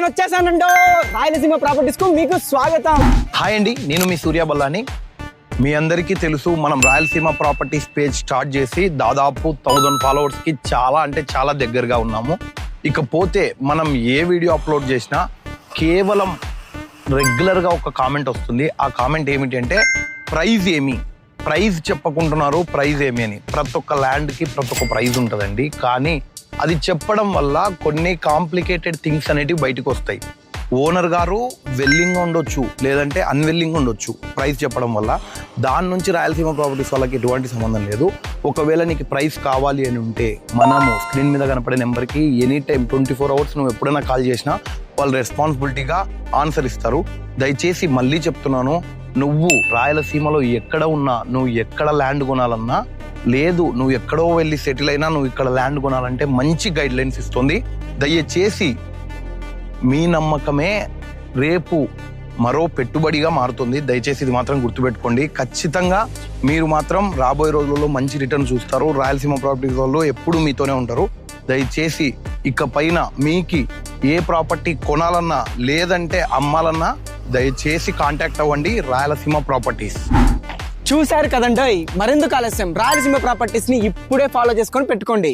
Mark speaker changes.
Speaker 1: నేను వచ్చేసానండో రాయలసీమ ప్రాపర్టీస్ కు మీకు స్వాగతం.
Speaker 2: హాయ్ అండి, నేను మీ సూర్య బల్లాని. మీ అందరికీ తెలుసు, మనం రాయలసీమ ప్రాపర్టీస్ పేజ్ స్టార్ట్ చేసి దాదాపు 1000 ఫాలోవర్స్ కి చాలా దగ్గరగా ఉన్నాము. ఇకపోతే మనం ఏ వీడియో అప్లోడ్ చేసినా కేవలం రెగ్యులర్ గా ఒక కామెంట్ వస్తుంది. ఆ కామెంట్ ఏమిటి అంటే ప్రైజ్ చెప్పకుంటున్నారు, ప్రైజ్ ఏమి అని. ప్రతి ఒక్క ల్యాండ్ కి ప్రతి ఒక్క ప్రైజ్ ఉంటుందండి, కానీ అది చెప్పడం వల్ల కొన్ని కాంప్లికేటెడ్ థింగ్స్ అనేటివి బయటకు వస్తాయి. ఓనర్ గారు వెల్లింగ్ ఉండొచ్చు, లేదంటే అన్వెల్లింగ్ ఉండొచ్చు ప్రైస్ చెప్పడం వల్ల. దాని నుంచి రాయలసీమ ప్రాపర్టీస్ వాళ్ళకి ఎటువంటి సంబంధం లేదు. ఒకవేళ నీకు ప్రైస్ కావాలి అని ఉంటే మనము స్క్రీన్ మీద కనపడే నెంబర్కి ఎనీ టైం 24 అవర్స్ నువ్వు ఎప్పుడైనా కాల్ చేసినా వాళ్ళు రెస్పాన్సిబిలిటీగా ఆన్సర్ ఇస్తారు. దయచేసి మళ్ళీ చెప్తున్నాను, నువ్వు రాయలసీమలో ఎక్కడ ఉన్నా, నువ్వు ఎక్కడ ల్యాండ్ కొనాలన్నా, లేదు నువ్వు ఎక్కడో వెళ్ళి సెటిల్ అయినా, నువ్వు ఇక్కడ ల్యాండ్ కొనాలంటే మంచి గైడ్ లైన్స్ ఇస్తుంది. దయచేసి మీ నమ్మకమే రేపు మరో పెట్టుబడిగా మారుతుంది. దయచేసి ఇది మాత్రం గుర్తుపెట్టుకోండి. ఖచ్చితంగా మీరు మాత్రం రాబోయే రోజుల్లో మంచి రిటర్న్ చూస్తారు. రాయలసీమ ప్రాపర్టీస్ వాళ్ళు ఎప్పుడు మీతోనే ఉంటారు. దయచేసి ఇక పైన మీకు ఏ ప్రాపర్టీ కొనాలన్నా, లేదంటే అమ్మాలన్నా దయచేసి కాంటాక్ట్ అవ్వండి రాయలసీమ ప్రాపర్టీస్.
Speaker 1: చూశారు కదండోయ్, మరెందుకు ఆలస్యం, రాయలసీమ ప్రాపర్టీస్ ని ఇప్పుడే ఫాలో చేసుకొని పెట్టుకోండి.